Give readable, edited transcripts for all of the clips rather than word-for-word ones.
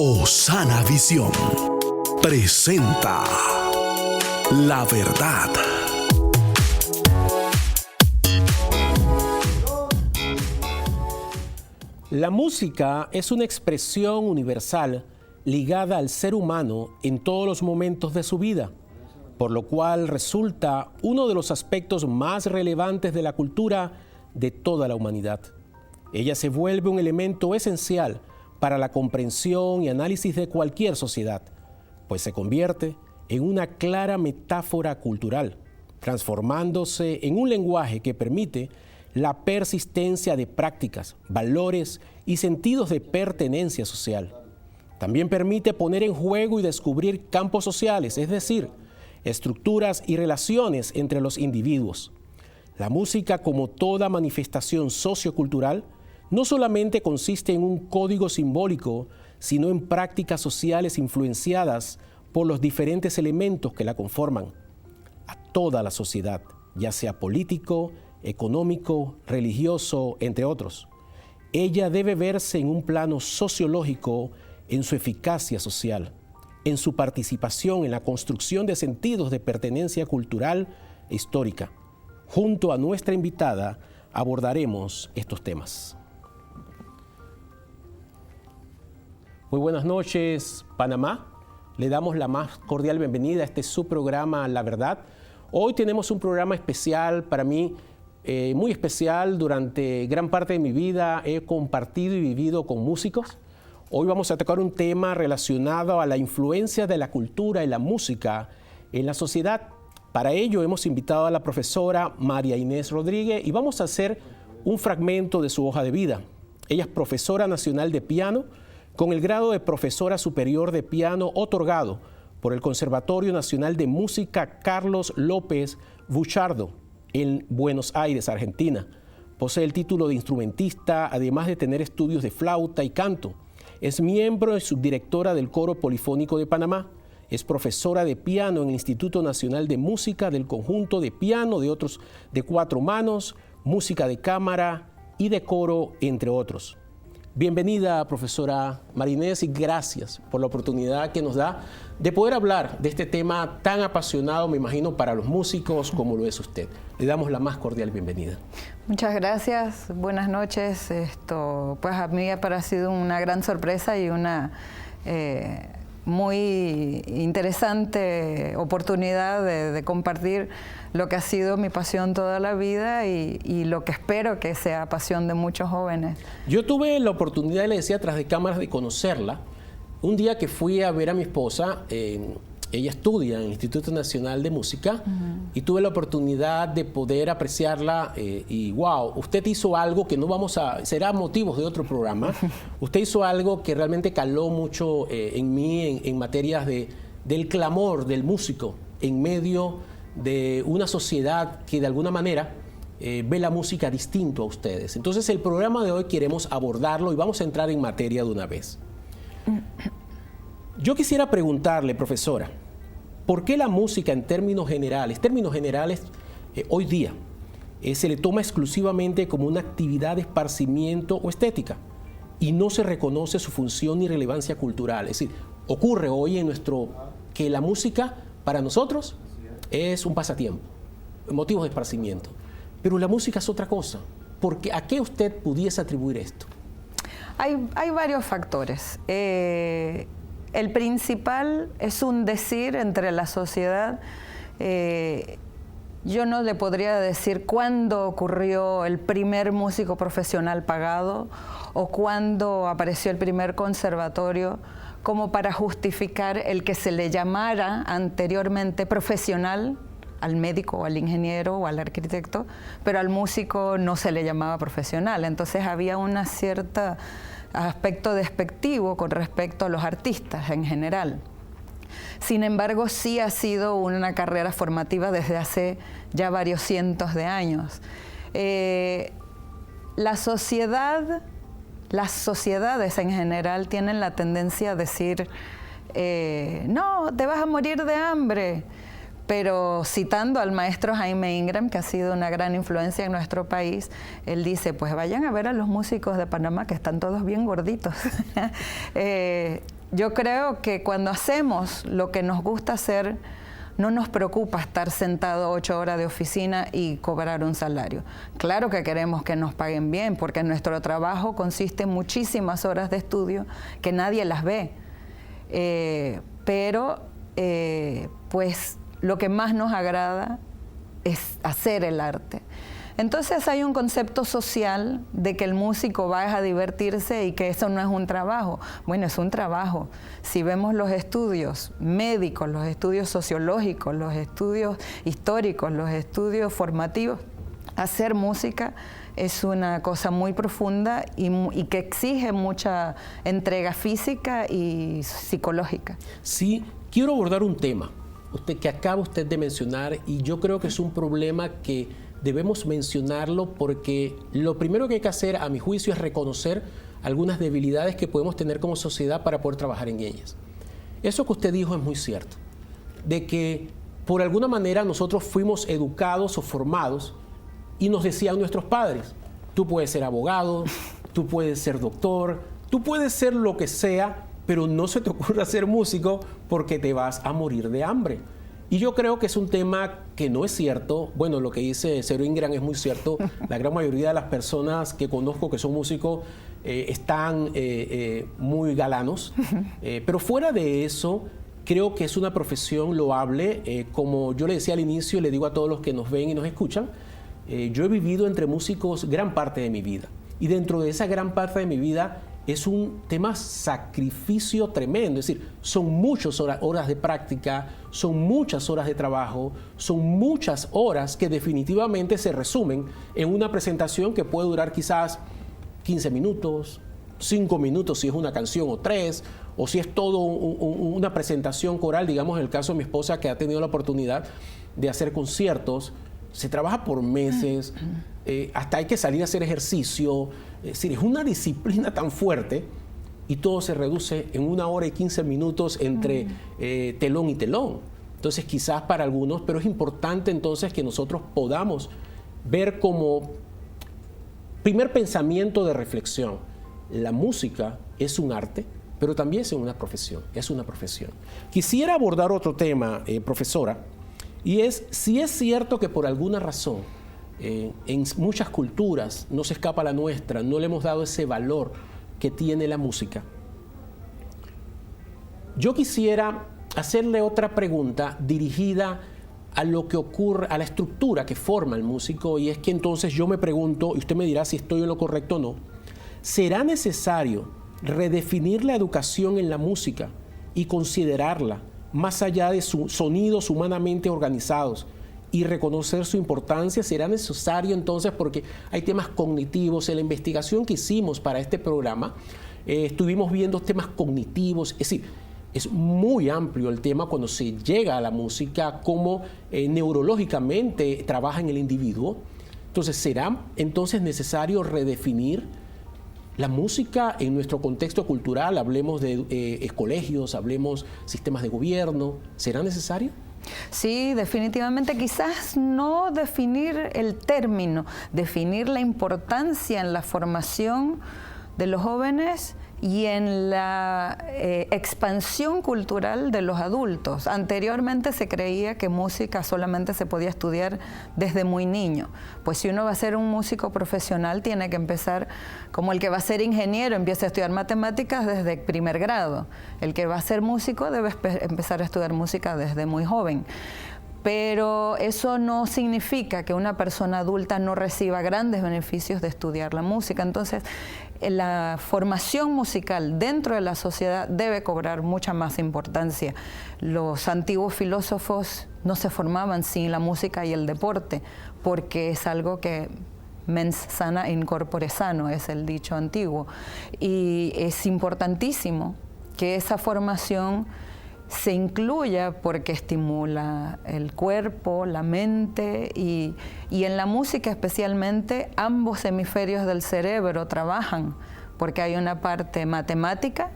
Osana Visión presenta La Verdad. La música es una expresión universal ligada al ser humano en todos los momentos de su vida, por lo cual resulta uno de los aspectos más relevantes de la cultura de toda la humanidad. Ella se vuelve un elemento esencial para la comprensión y análisis de cualquier sociedad, pues se convierte en una clara metáfora cultural, transformándose en un lenguaje que permite la persistencia de prácticas, valores y sentidos de pertenencia social. También permite poner en juego y descubrir campos sociales, es decir, estructuras y relaciones entre los individuos. La música, como toda manifestación sociocultural, no solamente consiste en un código simbólico, sino en prácticas sociales influenciadas por los diferentes elementos que la conforman. A toda la sociedad, ya sea político, económico, religioso, entre otros. Ella debe verse en un plano sociológico en su eficacia social, en su participación en la construcción de sentidos de pertenencia cultural e histórica. Junto a nuestra invitada abordaremos estos temas. Muy buenas noches, Panamá. Le damos la más cordial bienvenida a este su programa La Verdad. Hoy tenemos un programa especial para mí, muy especial. Durante gran parte de mi vida he compartido y vivido con músicos. Hoy vamos a tocar un tema relacionado a la influencia de la cultura y la música en la sociedad. Para ello hemos invitado a la profesora María Inés Rodríguez y vamos a hacer un fragmento de su hoja de vida. Ella es profesora nacional de piano con el grado de profesora superior de piano otorgado por el Conservatorio Nacional de Música Carlos López Buchardo en Buenos Aires, Argentina. Posee el título de instrumentista, además de tener estudios de flauta y canto. Es miembro y subdirectora del Coro Polifónico de Panamá. Es profesora de piano en el Instituto Nacional de Música del conjunto de piano de cuatro manos, música de cámara y de coro, entre otros. Bienvenida, profesora María Inés, y gracias por la oportunidad que nos da de poder hablar de este tema tan apasionado, me imagino, para los músicos como lo es usted. Le damos la más cordial bienvenida. Muchas gracias, buenas noches. Pues a mí ha parecido una gran sorpresa y una muy interesante oportunidad de compartir lo que ha sido mi pasión toda la vida y lo que espero que sea pasión de muchos jóvenes. Yo tuve la oportunidad, le decía, tras de cámaras, de conocerla. Un día que fui a ver a mi esposa, ella estudia en el Instituto Nacional de Música, y tuve la oportunidad de poder apreciarla y wow, usted hizo algo que no será motivos de otro programa. Usted hizo algo que realmente caló mucho en mí en materias del clamor del músico en medio de una sociedad que de alguna manera ve la música distinto a ustedes. Entonces el programa de hoy queremos abordarlo y vamos a entrar en materia de una vez. Yo quisiera preguntarle, profesora, ¿por qué la música en términos generales, hoy día se le toma exclusivamente como una actividad de esparcimiento o estética y no se reconoce su función ni relevancia cultural? Es decir, ocurre hoy que la música para nosotros es un pasatiempo, motivos de esparcimiento, pero la música es otra cosa. ¿A qué usted pudiese atribuir esto? Hay varios factores. El principal es un decir entre la sociedad. Yo no le podría decir cuándo ocurrió el primer músico profesional pagado o cuándo apareció el primer conservatorio, como para justificar el que se le llamara anteriormente profesional al médico o al ingeniero o al arquitecto, pero al músico no se le llamaba profesional. Entonces había una cierta aspecto despectivo con respecto a los artistas en general. Sin embargo, sí ha sido una carrera formativa desde hace ya varios cientos de años. Las sociedades en general tienen la tendencia a decir, no, te vas a morir de hambre. Pero citando al maestro Jaime Ingram, que ha sido una gran influencia en nuestro país, él dice, pues vayan a ver a los músicos de Panamá, que están todos bien gorditos. yo creo que cuando hacemos lo que nos gusta hacer, no nos preocupa estar sentado 8 horas de oficina y cobrar un salario. Claro que queremos que nos paguen bien, porque nuestro trabajo consiste en muchísimas horas de estudio que nadie las ve. Pero pues lo que más nos agrada es hacer el arte. Entonces hay un concepto social de que el músico va a divertirse y que eso no es un trabajo. Bueno, es un trabajo. Si vemos los estudios médicos, los estudios sociológicos, los estudios históricos, los estudios formativos, hacer música es una cosa muy profunda y que exige mucha entrega física y psicológica. Sí, quiero abordar un tema que acaba usted de mencionar, y yo creo que es un problema que debemos mencionarlo, porque lo primero que hay que hacer, a mi juicio, es reconocer algunas debilidades que podemos tener como sociedad para poder trabajar en ellas. Eso que usted dijo es muy cierto, de que por alguna manera nosotros fuimos educados o formados y nos decían nuestros padres: tú puedes ser abogado, tú puedes ser doctor, tú puedes ser lo que sea, pero no se te ocurra ser músico porque te vas a morir de hambre. Y yo creo que es un tema que no es cierto. Bueno, lo que dice Cero Ingram es muy cierto. La gran mayoría de las personas que conozco que son músicos están muy galanos. Pero fuera de eso, creo que es una profesión loable. Como yo le decía al inicio y le digo a todos los que nos ven y nos escuchan, yo he vivido entre músicos gran parte de mi vida. Y dentro de esa gran parte de mi vida es un tema sacrificio tremendo. Es decir, son muchas horas de práctica, son muchas horas de trabajo, son muchas horas que definitivamente se resumen en una presentación que puede durar quizás 15 minutos, 5 minutos si es una canción, o 3, o si es todo una presentación coral. Digamos, en el caso de mi esposa, que ha tenido la oportunidad de hacer conciertos, se trabaja por meses, hasta hay que salir a hacer ejercicio. Es decir, es una disciplina tan fuerte, y todo se reduce en 1 hora y 15 minutos entre telón y telón. Entonces, quizás para algunos, pero es importante entonces que nosotros podamos ver como primer pensamiento de reflexión: la música es un arte, pero también es una profesión. Quisiera abordar otro tema, profesora, y es si es cierto que por alguna razón en muchas culturas, no se escapa la nuestra, no le hemos dado ese valor que tiene la música. Yo quisiera hacerle otra pregunta dirigida a lo que ocurre, a la estructura que forma el músico, y es que entonces yo me pregunto, y usted me dirá si estoy en lo correcto o no: ¿será necesario redefinir la educación en la música y considerarla más allá de sus sonidos humanamente organizados y reconocer su importancia? ¿Será necesario entonces? Porque hay temas cognitivos. En la investigación que hicimos para este programa, estuvimos viendo temas cognitivos. Es decir, es muy amplio el tema cuando se llega a la música, cómo neurológicamente trabaja en el individuo. Entonces, ¿será entonces necesario redefinir la música en nuestro contexto cultural? Hablemos de colegios, hablemos sistemas de gobierno. ¿Será necesario? Sí, definitivamente. Quizás no definir el término, definir la importancia en la formación de los jóvenes y en la expansión cultural de los adultos. Anteriormente se creía que música solamente se podía estudiar desde muy niño. Pues si uno va a ser un músico profesional, tiene que empezar, como el que va a ser ingeniero empieza a estudiar matemáticas desde primer grado. El que va a ser músico debe empezar a estudiar música desde muy joven. Pero eso no significa que una persona adulta no reciba grandes beneficios de estudiar la música. Entonces, la formación musical dentro de la sociedad debe cobrar mucha más importancia. Los antiguos filósofos no se formaban sin la música y el deporte, porque es algo que mens sana in corpore sano, es el dicho antiguo. Y es importantísimo que esa formación se incluya, porque estimula el cuerpo, la mente, y en la música especialmente ambos hemisferios del cerebro trabajan, porque hay una parte matemática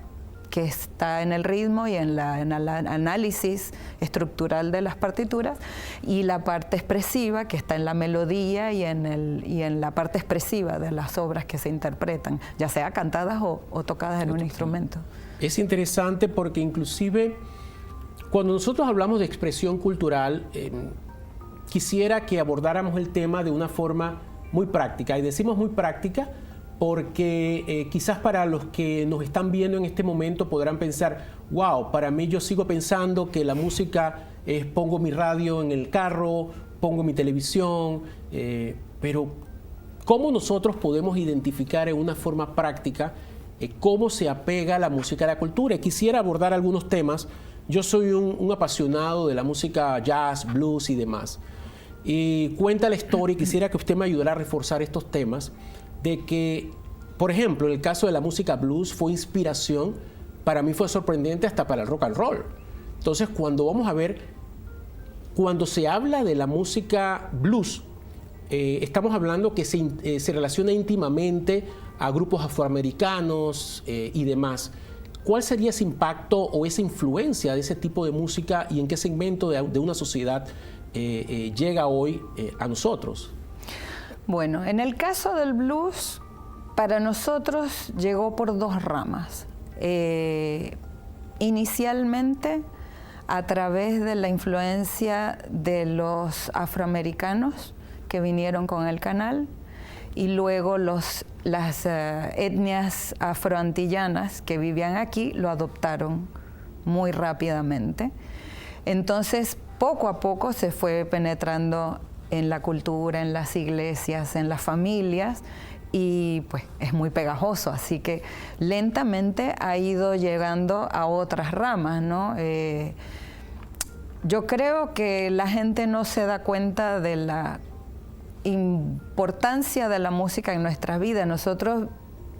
que está en el ritmo y en el análisis estructural de las partituras, y la parte expresiva que está en la melodía y en la parte expresiva de las obras que se interpretan, ya sea cantadas o tocadas en un instrumento. Es interesante porque inclusive cuando nosotros hablamos de expresión cultural, quisiera que abordáramos el tema de una forma muy práctica. Y decimos muy práctica porque quizás para los que nos están viendo en este momento podrán pensar, wow, para mí yo sigo pensando que la música es pongo mi radio en el carro, pongo mi televisión, pero ¿cómo nosotros podemos identificar en una forma práctica cómo se apega la música a la cultura? Quisiera abordar algunos temas. Yo soy un apasionado de la música jazz, blues y demás. Y cuenta la historia, y quisiera que usted me ayudara a reforzar estos temas, de que, por ejemplo, en el caso de la música blues fue inspiración, para mí fue sorprendente hasta para el rock and roll. Entonces, cuando vamos a ver, cuando se habla de la música blues, estamos hablando que se relaciona íntimamente a grupos afroamericanos y demás. ¿Cuál sería ese impacto o esa influencia de ese tipo de música y en qué segmento de una sociedad llega hoy a nosotros? Bueno, en el caso del blues, para nosotros llegó por dos ramas. Inicialmente, a través de la influencia de los afroamericanos que vinieron con el canal, y luego las etnias afroantillanas que vivían aquí lo adoptaron muy rápidamente. Entonces, poco a poco se fue penetrando en la cultura, en las iglesias, en las familias, y pues es muy pegajoso, así que lentamente ha ido llegando a otras ramas, ¿no? Yo creo que la gente no se da cuenta de la importancia de la música en nuestras vidas. Nosotros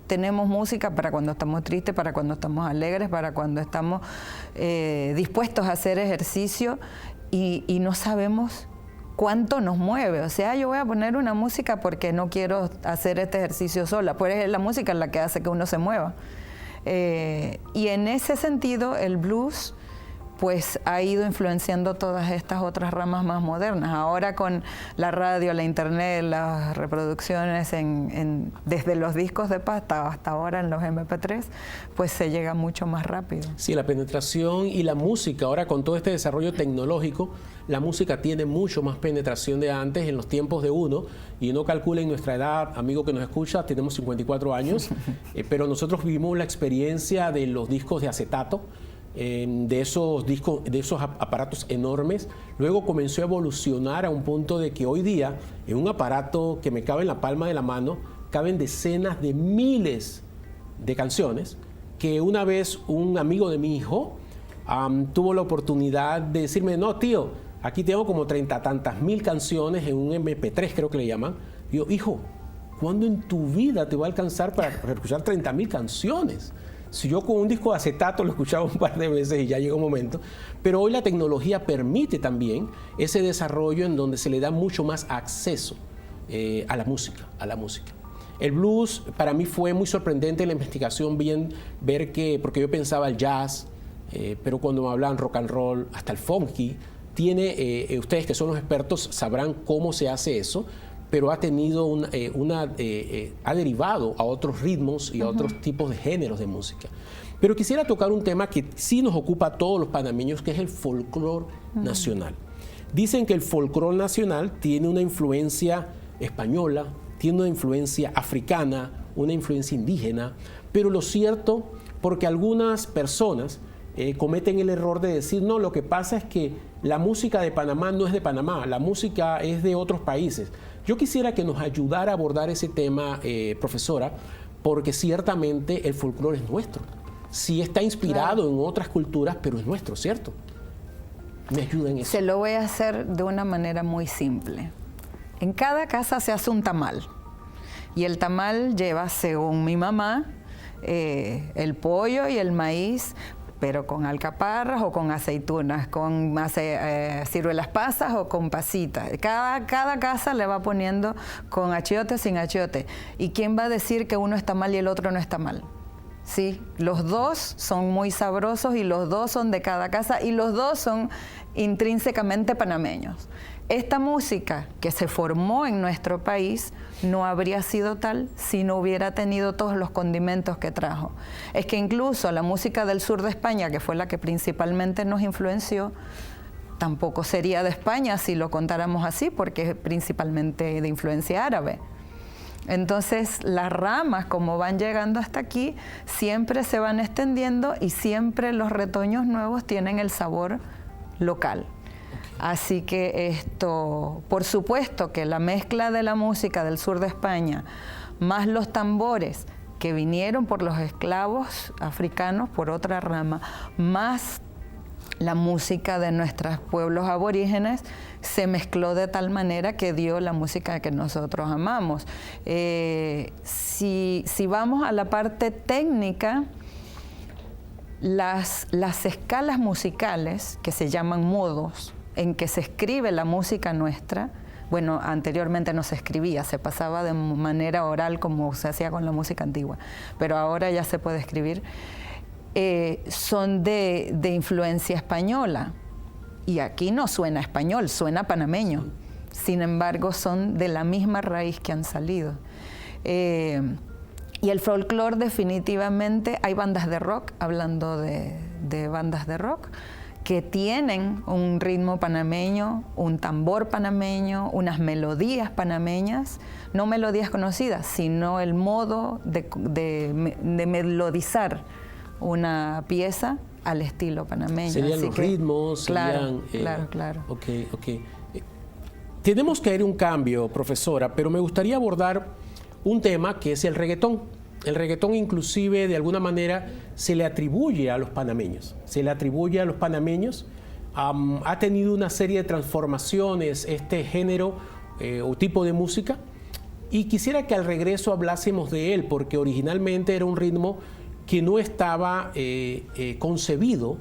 tenemos música para cuando estamos tristes, para cuando estamos alegres, para cuando estamos dispuestos a hacer ejercicio y no sabemos cuánto nos mueve. O sea, yo voy a poner una música porque no quiero hacer este ejercicio sola, pues es la música la que hace que uno se mueva. Y en ese sentido, el blues pues ha ido influenciando todas estas otras ramas más modernas. Ahora con la radio, la internet, las reproducciones desde los discos de pasta hasta ahora en los MP3, pues se llega mucho más rápido. Sí, la penetración y la música, ahora con todo este desarrollo tecnológico, la música tiene mucho más penetración de antes en los tiempos de uno, y uno calcula en nuestra edad, amigo que nos escucha, tenemos 54 años, pero nosotros vivimos la experiencia de los discos de acetato, de esos discos, de esos aparatos enormes. Luego comenzó a evolucionar a un punto de que hoy día en un aparato que me cabe en la palma de la mano caben decenas de miles de canciones, que una vez un amigo de mi hijo tuvo la oportunidad de decirme, no tío, aquí tengo como 30 tantas mil canciones en un MP3, creo que le llaman. Y yo, hijo, ¿cuándo en tu vida te va a alcanzar para escuchar 30.000 canciones? Si yo con un disco de acetato lo escuchaba un par de veces y ya llega un momento, pero hoy la tecnología permite también ese desarrollo en donde se le da mucho más acceso a la música, El blues para mí fue muy sorprendente en la investigación ver que, porque yo pensaba el jazz, pero cuando me hablaban rock and roll, hasta el funky, ustedes que son los expertos sabrán cómo se hace eso, pero ha tenido ha derivado a otros ritmos y a otros tipos de géneros de música. Pero quisiera tocar un tema que sí nos ocupa a todos los panameños, que es el folclore nacional. Dicen que el folclore nacional tiene una influencia española, tiene una influencia africana, una influencia indígena, pero lo cierto, porque algunas personas cometen el error de decir, no, lo que pasa es que la música de Panamá no es de Panamá, la música es de otros países. Yo quisiera que nos ayudara a abordar ese tema, profesora, porque ciertamente el folclore es nuestro. Sí está inspirado en otras culturas, pero es nuestro, ¿cierto? ¿Me ayuda en eso? Se lo voy a hacer de una manera muy simple. En cada casa se hace un tamal. Y el tamal lleva, según mi mamá, el pollo y el maíz, pero con alcaparras o con aceitunas, con ciruelas pasas o con pasitas. Cada casa le va poniendo con achiote o sin achiote. ¿Y quién va a decir que uno está mal y el otro no está mal? Sí, los dos son muy sabrosos y los dos son de cada casa y los dos son intrínsecamente panameños. Esta música que se formó en nuestro país no habría sido tal si no hubiera tenido todos los condimentos que trajo. Es que incluso la música del sur de España, que fue la que principalmente nos influenció, tampoco sería de España si lo contáramos así, porque es principalmente de influencia árabe. Entonces, las ramas, como van llegando hasta aquí, siempre se van extendiendo y siempre los retoños nuevos tienen el sabor local. Así que esto, por supuesto que la mezcla de la música del sur de España, más los tambores que vinieron por los esclavos africanos, por otra rama, más la música de nuestros pueblos aborígenes, se mezcló de tal manera que dio la música que nosotros amamos. Si vamos a la parte técnica, las escalas musicales, que se llaman modos, en que se escribe la música nuestra, bueno, anteriormente no se escribía, se pasaba de manera oral como se hacía con la música antigua, pero ahora ya se puede escribir, son de influencia española. Y aquí no suena español, suena panameño. Sin embargo, son de la misma raíz que han salido. Y el folclore definitivamente, hay bandas de rock, hablando de bandas de rock, que tienen un ritmo panameño, un tambor panameño, unas melodías panameñas, no melodías conocidas, sino el modo de melodizar una pieza al estilo panameño. Serían Así los que, ritmos, claro, serían... claro. Ok. Tenemos que ir a un cambio, profesora, pero me gustaría abordar un tema que es el reggaetón. El reggaetón inclusive de alguna manera se le atribuye a los panameños. Ha tenido una serie de transformaciones este género o tipo de música, y quisiera que al regreso hablásemos de él, porque originalmente era un ritmo que no estaba concebido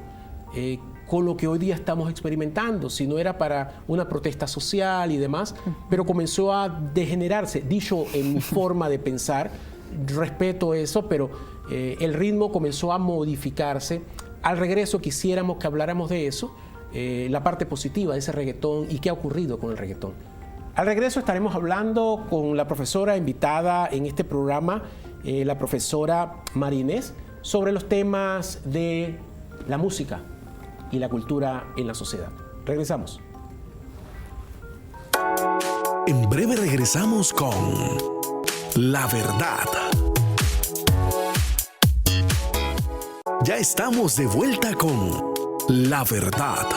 con lo que hoy día estamos experimentando, sino era para una protesta social y demás, pero comenzó a degenerarse, dicho en mi forma de pensar. Respeto eso, pero el ritmo comenzó a modificarse. Al regreso quisiéramos que habláramos de eso, la parte positiva de ese reggaetón y qué ha ocurrido con el reggaetón. Al regreso estaremos hablando con la profesora invitada en este programa, la profesora María Inés, sobre los temas de la música y la cultura en la sociedad. Regresamos. En breve regresamos con La Verdad. Ya estamos de vuelta con La Verdad.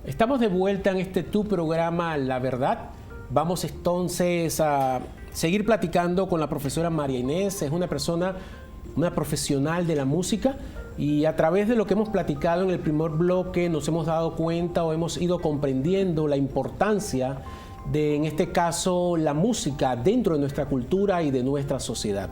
Estamos de vuelta en este tu programa La Verdad. Vamos entonces a seguir platicando con la profesora María Inés. Es una profesional de la música, y a través de lo que hemos platicado en el primer bloque nos hemos dado cuenta o hemos ido comprendiendo la importancia de, en este caso, la música dentro de nuestra cultura y de nuestra sociedad.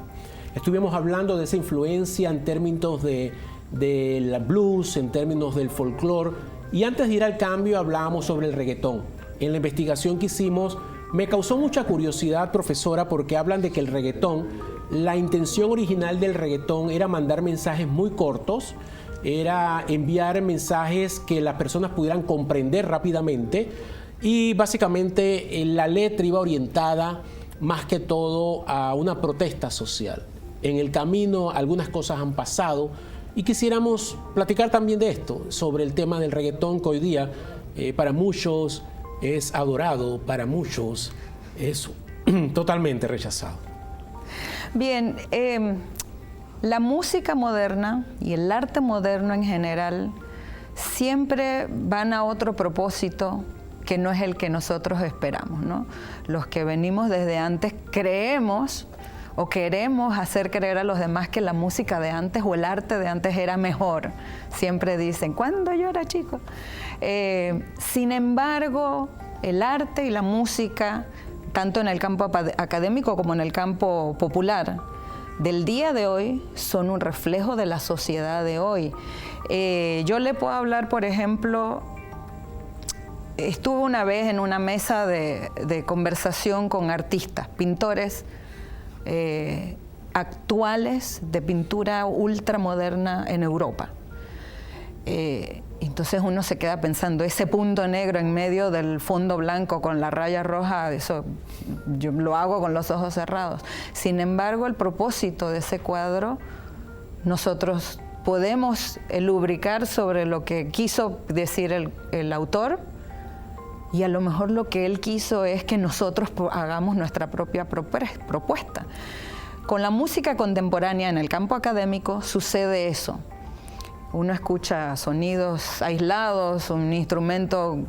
Estuvimos hablando de esa influencia en términos del blues, en términos del folclore, y antes de ir al cambio hablábamos sobre el reggaetón. En la investigación que hicimos me causó mucha curiosidad, profesora, porque hablan de que el reggaetón, la intención original del reggaetón era mandar mensajes muy cortos, era enviar mensajes que las personas pudieran comprender rápidamente, y básicamente la letra iba orientada más que todo a una protesta social. En el camino algunas cosas han pasado y quisiéramos platicar también de esto, sobre el tema del reggaetón, que hoy día para muchos es adorado, para muchos es totalmente rechazado. Bien, la música moderna y el arte moderno en general siempre van a otro propósito que no es el que nosotros esperamos, ¿no? Los que venimos desde antes creemos o queremos hacer creer a los demás que la música de antes o el arte de antes era mejor. Siempre dicen, cuando yo era chico. Sin embargo, el arte y la música, tanto en el campo académico como en el campo popular, del día de hoy, son un reflejo de la sociedad de hoy. Yo le puedo hablar, por ejemplo, estuve una vez en una mesa de conversación con artistas, pintores actuales de pintura ultramoderna en Europa. Entonces uno se queda pensando, ese punto negro en medio del fondo blanco con la raya roja, eso yo lo hago con los ojos cerrados. Sin embargo, el propósito de ese cuadro, nosotros podemos lubricar sobre lo que quiso decir el autor, y a lo mejor lo que él quiso es que nosotros hagamos nuestra propia propuesta. Con la música contemporánea en el campo académico sucede eso. Uno escucha sonidos aislados, un instrumento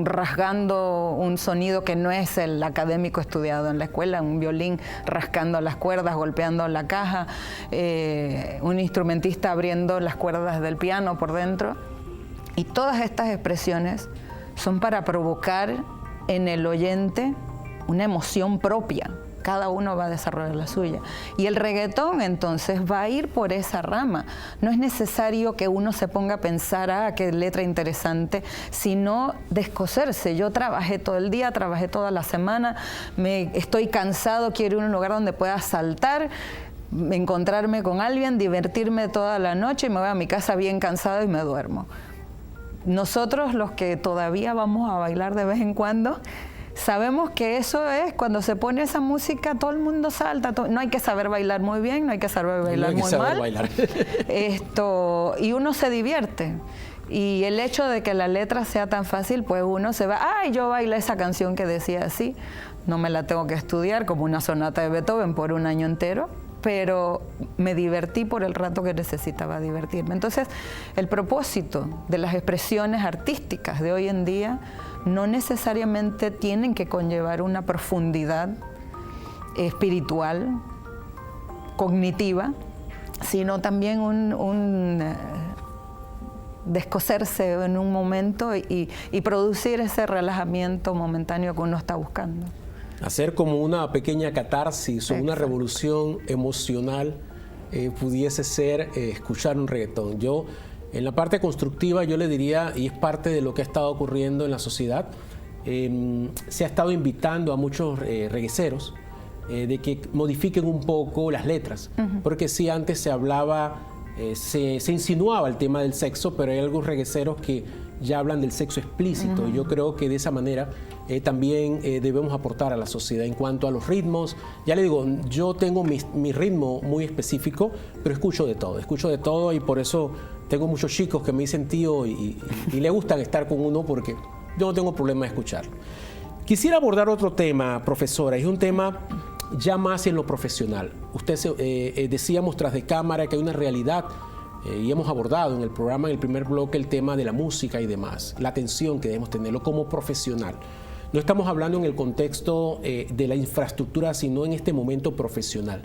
rasgando un sonido que no es el académico estudiado en la escuela, un violín rascando las cuerdas, golpeando la caja, un instrumentista abriendo las cuerdas del piano por dentro. Y todas estas expresiones son para provocar en el oyente una emoción propia. Cada uno va a desarrollar la suya. Y el reggaetón entonces va a ir por esa rama. No es necesario que uno se ponga a pensar, qué letra interesante, sino descoserse. Yo trabajé todo el día, trabajé toda la semana, estoy cansado, quiero ir a un lugar donde pueda saltar, encontrarme con alguien, divertirme toda la noche y me voy a mi casa bien cansado y me duermo. Nosotros, los que todavía vamos a bailar de vez en cuando, sabemos que eso es, cuando se pone esa música, todo el mundo salta. No hay que saber bailar muy bien, no hay que saber bailar muy mal. Y uno se divierte. Y el hecho de que la letra sea tan fácil, pues uno se va, yo bailé esa canción que decía así, no me la tengo que estudiar como una sonata de Beethoven por un año entero, pero me divertí por el rato que necesitaba divertirme. Entonces, el propósito de las expresiones artísticas de hoy en día no necesariamente tienen que conllevar una profundidad espiritual, cognitiva, sino también un descoserse en un momento y producir ese relajamiento momentáneo que uno está buscando. Hacer como una pequeña catarsis o una revolución emocional pudiese ser escuchar un reggaetón. Yo, en la parte constructiva, yo le diría, y es parte de lo que ha estado ocurriendo en la sociedad, se ha estado invitando a muchos regueceros de que modifiquen un poco las letras, porque sí, antes se hablaba, se insinuaba el tema del sexo, pero hay algunos regueceros que ya hablan del sexo explícito. Yo creo que de esa manera también debemos aportar a la sociedad en cuanto a los ritmos. Ya le digo, yo tengo mi ritmo muy específico, pero escucho de todo y por eso tengo muchos chicos que me dicen tío y le gustan estar con uno porque yo no tengo problema de escucharlo. Quisiera abordar otro tema, profesora, es un tema ya más en lo profesional. Usted decíamos tras de cámara que hay una realidad y hemos abordado en el programa, en el primer bloque, el tema de la música y demás, la atención que debemos tenerlo como profesional. No estamos hablando en el contexto de la infraestructura, sino en este momento profesional.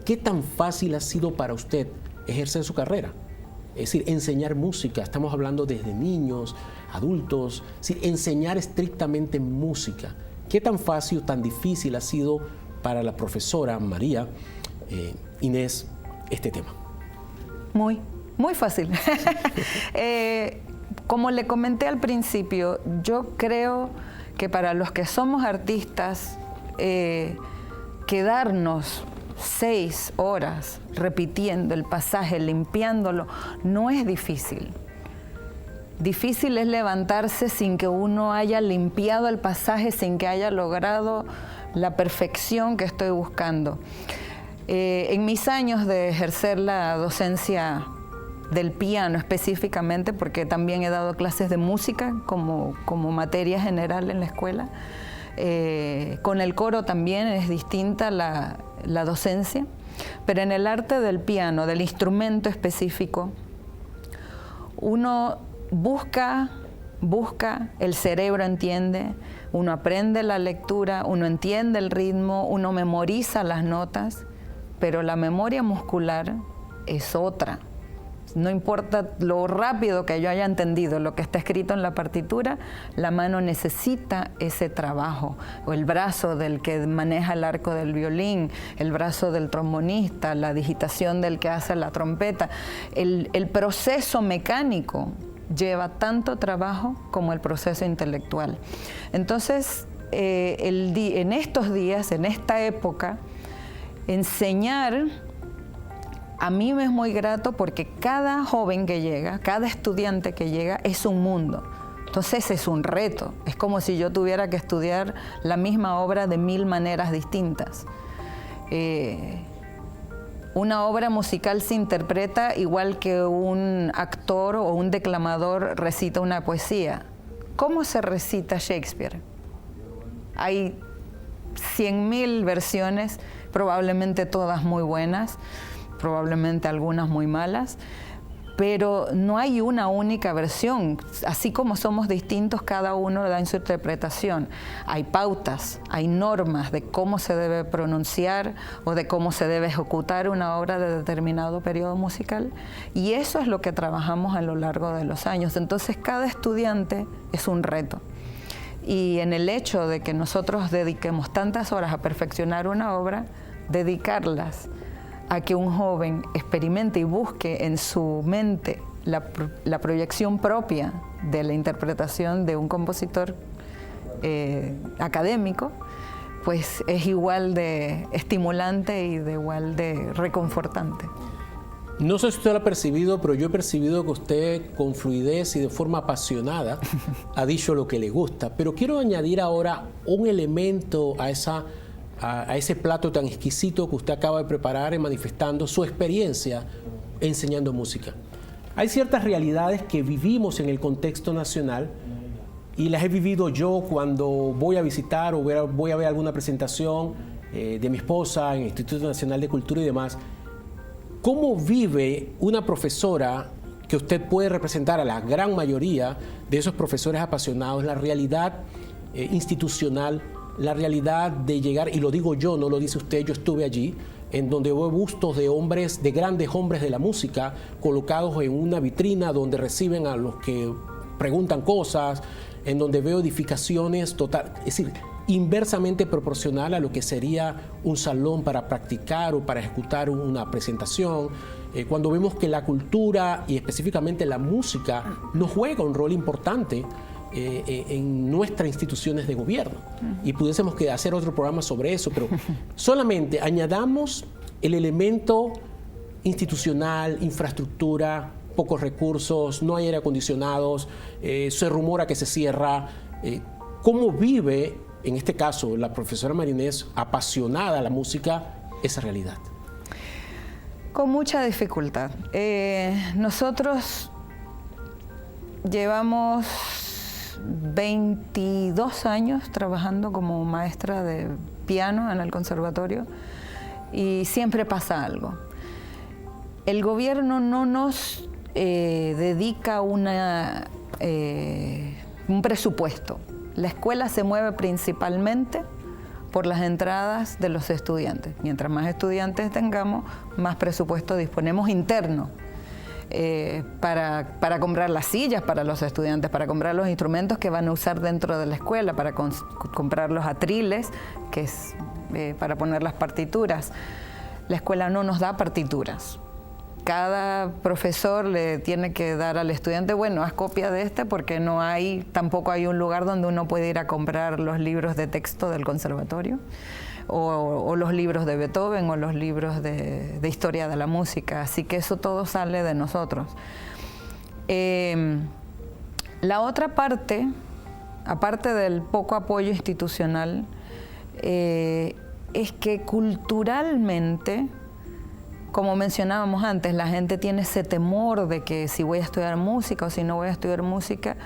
¿Qué tan fácil ha sido para usted ejercer su carrera? Es decir, enseñar música, estamos hablando desde niños, adultos, es decir, enseñar estrictamente música. ¿Qué tan fácil o tan difícil ha sido para la profesora María Inés este tema? Muy fácil. Como le comenté al principio, yo creo que para los que somos artistas, quedarnos 6 horas repitiendo el pasaje, limpiándolo, no es difícil. Difícil es levantarse sin que uno haya limpiado el pasaje, sin que haya logrado la perfección que estoy buscando. En mis años de ejercer la docencia del piano específicamente, porque también he dado clases de música como materia general en la escuela, con el coro también es distinta la docencia, pero en el arte del piano, del instrumento específico, uno busca, el cerebro entiende, uno aprende la lectura, uno entiende el ritmo, uno memoriza las notas, pero la memoria muscular es otra. No importa lo rápido que yo haya entendido lo que está escrito en la partitura, la mano necesita ese trabajo. O el brazo del que maneja el arco del violín, el brazo del trombonista, la digitación del que hace la trompeta. El proceso mecánico lleva tanto trabajo como el proceso intelectual. Entonces, en estos días, en esta época, enseñar a mí me es muy grato porque cada joven que llega, cada estudiante que llega es un mundo. Entonces es un reto, es como si yo tuviera que estudiar la misma obra de 1000 maneras distintas. Una obra musical se interpreta igual que un actor o un declamador recita una poesía. ¿Cómo se recita Shakespeare? Hay 100.000 versiones, probablemente todas muy buenas, probablemente algunas muy malas, pero no hay una única versión. Así como somos distintos, cada uno da en su interpretación. Hay pautas, hay normas de cómo se debe pronunciar o de cómo se debe ejecutar una obra de determinado periodo musical, y eso es lo que trabajamos a lo largo de los años. Entonces, cada estudiante es un reto. Y en el hecho de que nosotros dediquemos tantas horas a perfeccionar una obra, dedicarlas a que un joven experimente y busque en su mente la proyección propia de la interpretación de un compositor académico, pues es igual de estimulante y de igual de reconfortante. No sé si usted lo ha percibido, pero yo he percibido que usted con fluidez y de forma apasionada ha dicho lo que le gusta. Pero quiero añadir ahora un elemento a ese plato tan exquisito que usted acaba de preparar, manifestando su experiencia enseñando música. Hay ciertas realidades que vivimos en el contexto nacional y las he vivido yo cuando voy a visitar o voy a ver alguna presentación de mi esposa en el Instituto Nacional de Cultura y demás. ¿Cómo vive una profesora que usted puede representar a la gran mayoría de esos profesores apasionados la realidad institucional, la realidad de llegar, y lo digo yo, no lo dice usted, yo estuve allí, en donde veo bustos de hombres, de grandes hombres de la música, colocados en una vitrina donde reciben a los que preguntan cosas, en donde veo edificaciones total, es decir, inversamente proporcional a lo que sería un salón para practicar o para ejecutar una presentación, cuando vemos que la cultura y específicamente la música nos juega un rol importante en nuestras instituciones de gobierno. Y pudiésemos hacer otro programa sobre eso, pero solamente añadamos el elemento institucional, infraestructura, pocos recursos, no hay aire acondicionados, se rumora que se cierra. ¿Cómo vive, en este caso, la profesora Marinés, apasionada a la música, esa realidad? Con mucha dificultad. Nosotros llevamos 22 años trabajando como maestra de piano en el conservatorio y siempre pasa algo. El gobierno no nos dedica un presupuesto. La escuela se mueve principalmente por las entradas de los estudiantes. Mientras más estudiantes tengamos, más presupuesto disponemos interno para comprar las sillas para los estudiantes, para comprar los instrumentos que van a usar dentro de la escuela, para comprar los atriles, que es para poner las partituras. La escuela no nos da partituras. Cada profesor le tiene que dar al estudiante, bueno, haz copia de este, porque tampoco hay un lugar donde uno puede ir a comprar los libros de texto del conservatorio, o los libros de Beethoven, o los libros de historia de la música, así que eso todo sale de nosotros. La otra parte, aparte del poco apoyo institucional, es que culturalmente, como mencionábamos antes, la gente tiene ese temor de que si voy a estudiar música o si no voy a estudiar música.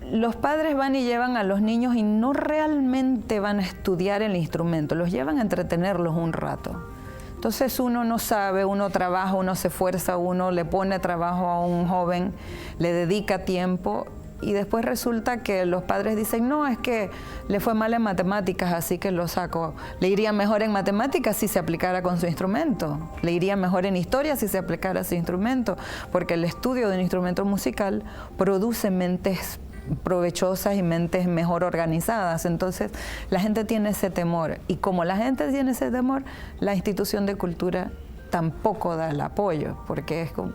Los padres van y llevan a los niños y no realmente van a estudiar el instrumento, los llevan a entretenerlos un rato. Entonces uno no sabe, uno trabaja, uno se esfuerza, uno le pone trabajo a un joven, le dedica tiempo, y después resulta que los padres dicen, no, es que le fue mal en matemáticas, así que lo saco. Le iría mejor en matemáticas si se aplicara con su instrumento. Le iría mejor en historia si se aplicara su instrumento, porque el estudio de un instrumento musical produce mentes provechosas y mentes mejor organizadas. Entonces la gente tiene ese temor, y como la gente tiene ese temor, la institución de cultura tampoco da el apoyo, porque es como,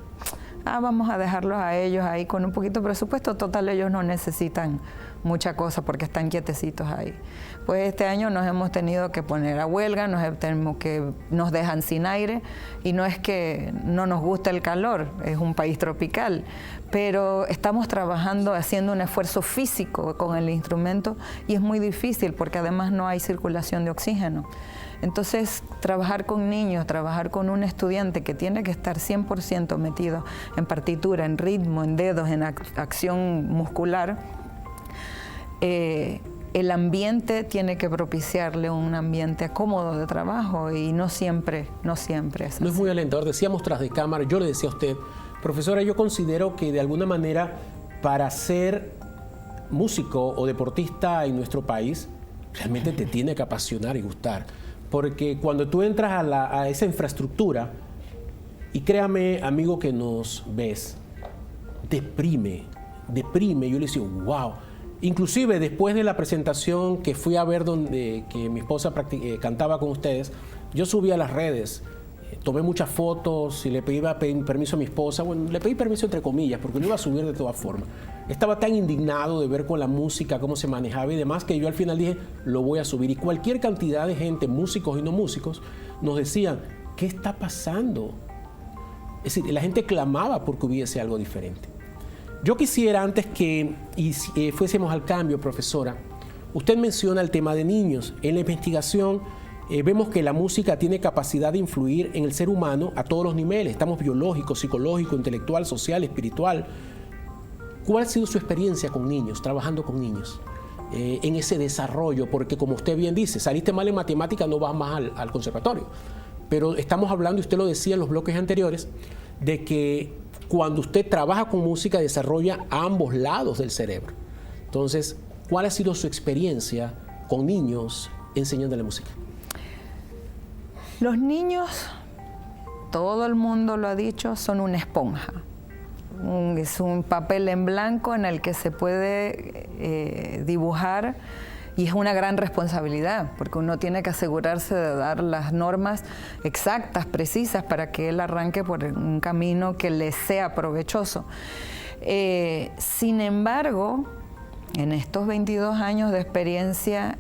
vamos a dejarlos a ellos ahí con un poquito de presupuesto, total ellos no necesitan mucha cosa porque están quietecitos ahí. Pues este año nos hemos tenido que poner a huelga, nos dejan sin aire, y no es que no nos gusta el calor, es un país tropical, pero estamos trabajando, haciendo un esfuerzo físico con el instrumento, y es muy difícil porque además no hay circulación de oxígeno. Entonces, trabajar con niños, trabajar con un estudiante que tiene que estar 100% metido en partitura, en ritmo, en dedos, en acción muscular, el ambiente tiene que propiciarle un ambiente cómodo de trabajo, y no siempre es así. No es muy alentador. Decíamos tras de cámara, yo le decía a usted, profesora, yo considero que de alguna manera para ser músico o deportista en nuestro país, realmente te tiene que apasionar y gustar. Porque cuando tú entras a esa infraestructura, y créame, amigo que nos ves, deprime. Yo le decía, wow. Inclusive después de la presentación que fui a ver que mi esposa cantaba con ustedes, yo subí a las redes, tomé muchas fotos y le pedí permiso a mi esposa. Bueno, le pedí permiso entre comillas porque no iba a subir de todas formas. Estaba tan indignado de ver con la música cómo se manejaba y demás, que yo al final dije, lo voy a subir. Y cualquier cantidad de gente, músicos y no músicos, nos decían, ¿qué está pasando? Es decir, la gente clamaba porque hubiese algo diferente. Yo quisiera, antes que fuésemos al cambio, profesora, usted menciona el tema de niños. En la investigación vemos que la música tiene capacidad de influir en el ser humano a todos los niveles. Estamos biológico, psicológico, intelectual, social, espiritual. ¿Cuál ha sido su experiencia con niños, trabajando con niños, en ese desarrollo? Porque como usted bien dice, saliste mal en matemáticas, no vas más al conservatorio. Pero estamos hablando, y usted lo decía en los bloques anteriores, de que cuando usted trabaja con música desarrolla ambos lados del cerebro. Entonces, ¿cuál ha sido su experiencia con niños enseñándole música? Los niños, todo el mundo lo ha dicho, son una esponja. Es un papel en blanco en el que se puede dibujar, y es una gran responsabilidad porque uno tiene que asegurarse de dar las normas exactas, precisas, para que él arranque por un camino que le sea provechoso. Sin embargo, en estos 22 años de experiencia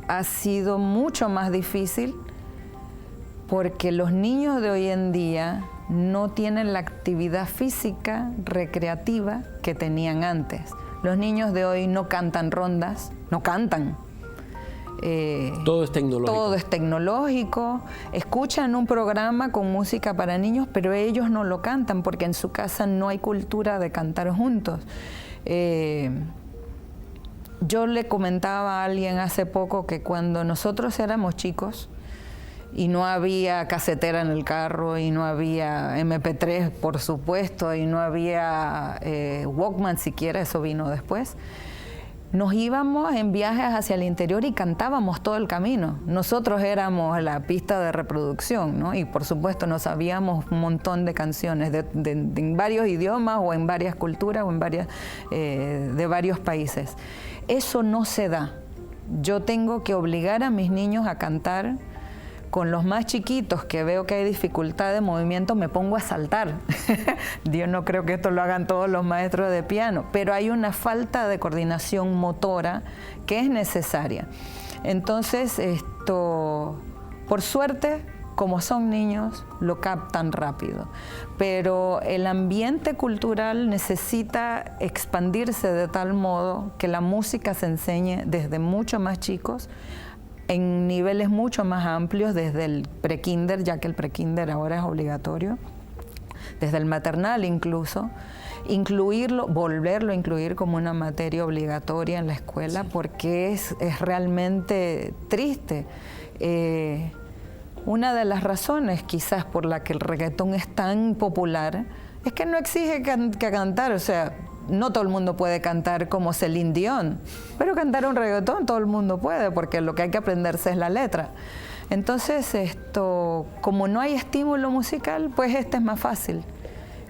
ha sido mucho más difícil porque los niños de hoy en día no tienen la actividad física recreativa que tenían antes. Los niños de hoy no cantan rondas, no cantan. Todo es tecnológico. Todo es tecnológico. Escuchan un programa con música para niños, pero ellos no lo cantan porque en su casa no hay cultura de cantar juntos. Yo le comentaba a alguien hace poco que cuando nosotros éramos chicos, y no había casetera en el carro, y no había MP3, por supuesto, y no había Walkman siquiera, eso vino después. Nos íbamos en viajes hacia el interior y cantábamos todo el camino. Nosotros éramos la pista de reproducción, ¿no? Y por supuesto nos sabíamos un montón de canciones en varios idiomas o en varias culturas o en de varios países. Eso no se da. Yo tengo que obligar a mis niños a cantar. Con los más chiquitos que veo que hay dificultad de movimiento, me pongo a saltar. Yo no creo que esto lo hagan todos los maestros de piano, pero hay una falta de coordinación motora que es necesaria. Entonces, por suerte, como son niños, lo captan rápido. Pero el ambiente cultural necesita expandirse de tal modo que la música se enseñe desde mucho más chicos, en niveles mucho más amplios, desde el prekinder, ya que el prekinder ahora es obligatorio, desde el maternal incluso, volverlo a incluir como una materia obligatoria en la escuela, porque es realmente triste. Una de las razones quizás por la que el reggaetón es tan popular es que no exige que cantar, o sea, no todo el mundo puede cantar como Celine Dion, pero cantar un reggaetón todo el mundo puede, porque lo que hay que aprenderse es la letra. Entonces, como no hay estímulo musical, pues es más fácil.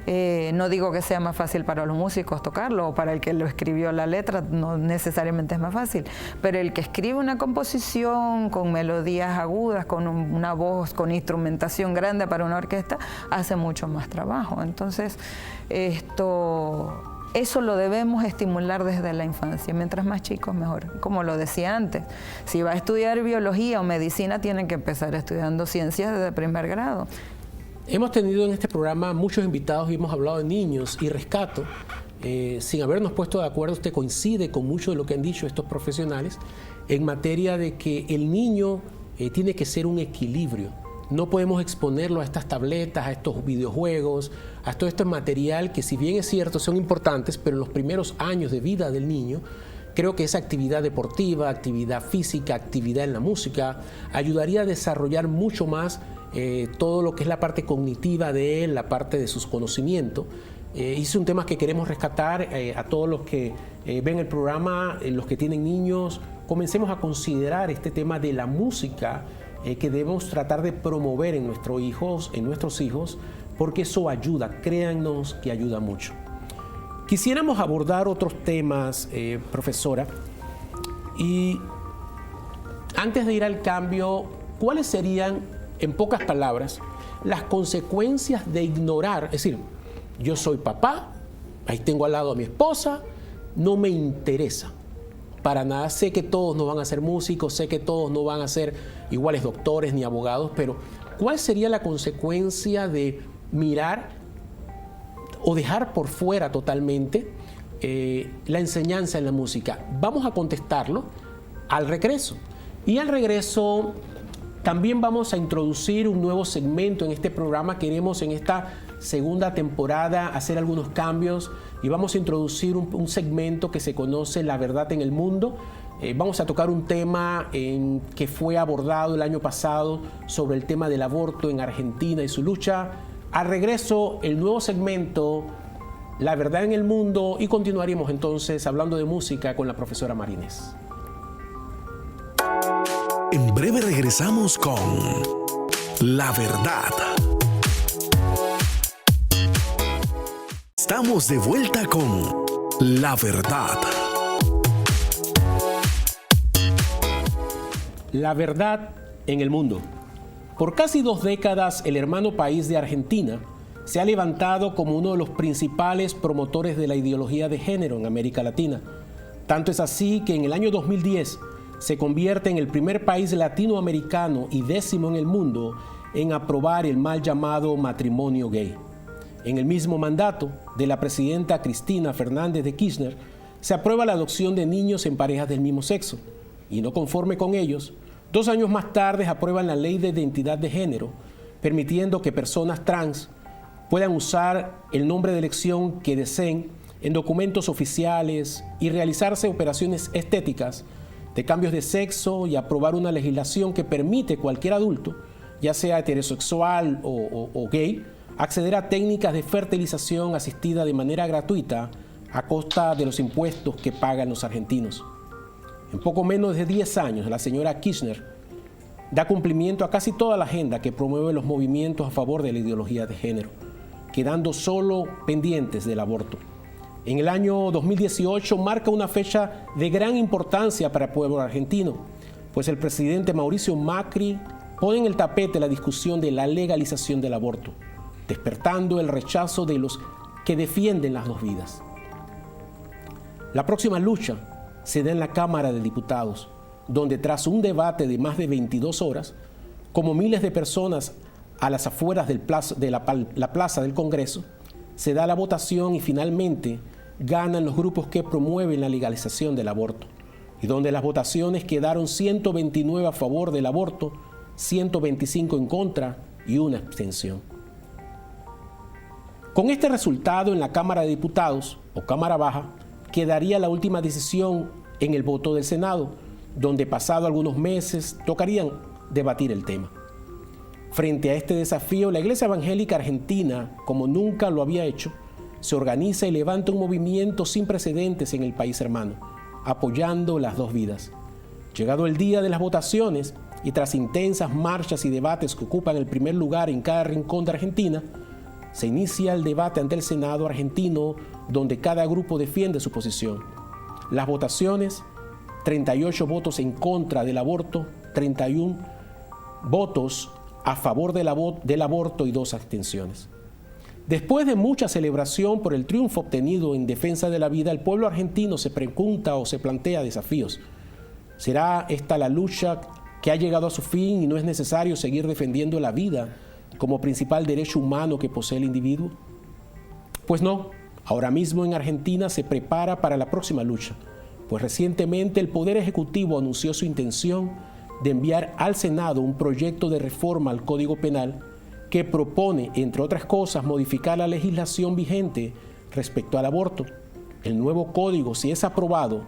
No digo que sea más fácil para los músicos tocarlo o para el que lo escribió la letra, no necesariamente es más fácil, pero el que escribe una composición con melodías agudas, con una voz, con instrumentación grande para una orquesta, hace mucho más trabajo. Entonces, eso lo debemos estimular desde la infancia, mientras más chicos mejor. Como lo decía antes, si va a estudiar biología o medicina, tienen que empezar estudiando ciencias desde primer grado. Hemos tenido en este programa muchos invitados y hemos hablado de niños y rescato. Sin habernos puesto de acuerdo, usted coincide con mucho de lo que han dicho estos profesionales en materia de que el niño tiene que ser un equilibrio. No podemos exponerlo a estas tabletas, a estos videojuegos, a todo este material que, si bien es cierto, son importantes, pero en los primeros años de vida del niño, creo que esa actividad deportiva, actividad física, actividad en la música, ayudaría a desarrollar mucho más todo lo que es la parte cognitiva de él, la parte de sus conocimientos. Y es un tema que queremos rescatar a todos los que ven el programa, los que tienen niños. Comencemos a considerar este tema de la música que debemos tratar de promover en nuestros hijos, porque eso ayuda, créannos que ayuda mucho. Quisiéramos abordar otros temas, profesora, y antes de ir al cambio, ¿cuáles serían, en pocas palabras, las consecuencias de ignorar? Es decir, yo soy papá, ahí tengo al lado a mi esposa, no me interesa para nada. Sé que todos no van a ser músicos, sé que todos no van a ser iguales doctores ni abogados, pero ¿cuál sería la consecuencia de mirar o dejar por fuera totalmente la enseñanza en la música? Vamos a contestarlo al regreso. Y al regreso también vamos a introducir un nuevo segmento en este programa. Queremos en esta segunda temporada hacer algunos cambios y vamos a introducir un segmento que se conoce La Verdad en el Mundo. Vamos a tocar un tema que fue abordado el año pasado sobre el tema del aborto en Argentina y su lucha. Al regreso, el nuevo segmento La Verdad en el Mundo, y continuaremos entonces hablando de música con la profesora Marínez. En breve regresamos con La Verdad. Estamos de vuelta con La Verdad. La Verdad en el Mundo. Por casi 2 décadas, el hermano país de Argentina se ha levantado como uno de los principales promotores de la ideología de género en América Latina. Tanto es así que en el año 2010 se convierte en el primer país latinoamericano y 10º en el mundo en aprobar el mal llamado matrimonio gay. En el mismo mandato de la presidenta Cristina Fernández de Kirchner, se aprueba la adopción de niños en parejas del mismo sexo. Y no conforme con ellos, 2 años más tarde aprueban la ley de identidad de género, permitiendo que personas trans puedan usar el nombre de elección que deseen en documentos oficiales y realizarse operaciones estéticas de cambios de sexo, y aprobar una legislación que permite a cualquier adulto, ya sea heterosexual o gay, acceder a técnicas de fertilización asistida de manera gratuita a costa de los impuestos que pagan los argentinos. En poco menos de 10 años, la señora Kirchner da cumplimiento a casi toda la agenda que promueve los movimientos a favor de la ideología de género, quedando solo pendientes del aborto. En el año 2018 marca una fecha de gran importancia para el pueblo argentino, pues el presidente Mauricio Macri pone en el tapete la discusión de la legalización del aborto, despertando el rechazo de los que defienden las 2 vidas. La próxima lucha se da en la Cámara de Diputados, donde tras un debate de más de 22 horas, como miles de personas a las afueras de la plaza del Congreso, se da la votación y finalmente ganan los grupos que promueven la legalización del aborto, y donde las votaciones quedaron 129 a favor del aborto, 125 en contra y 1 abstención. Con este resultado, en la Cámara de Diputados, o Cámara Baja, quedaría la última decisión en el voto del Senado, donde pasado algunos meses tocarían debatir el tema. Frente a este desafío, la Iglesia Evangélica Argentina, como nunca lo había hecho, se organiza y levanta un movimiento sin precedentes en el país hermano, apoyando las 2 vidas. Llegado el día de las votaciones y tras intensas marchas y debates que ocupan el primer lugar en cada rincón de Argentina, Se inicia el debate ante el Senado argentino, donde cada grupo defiende su posición. Las votaciones: 38 votos en contra del aborto, 31 votos a favor del aborto y 2 abstenciones. Después de mucha celebración por el triunfo obtenido en defensa de la vida, el pueblo argentino se pregunta o se plantea desafíos. ¿Será esta la lucha que ha llegado a su fin y no es necesario seguir defendiendo la vida como principal derecho humano que posee el individuo? Pues no, ahora mismo en Argentina se prepara para la próxima lucha, pues recientemente el Poder Ejecutivo anunció su intención de enviar al Senado un proyecto de reforma al Código Penal que propone, entre otras cosas, modificar la legislación vigente respecto al aborto. El nuevo código, si es aprobado,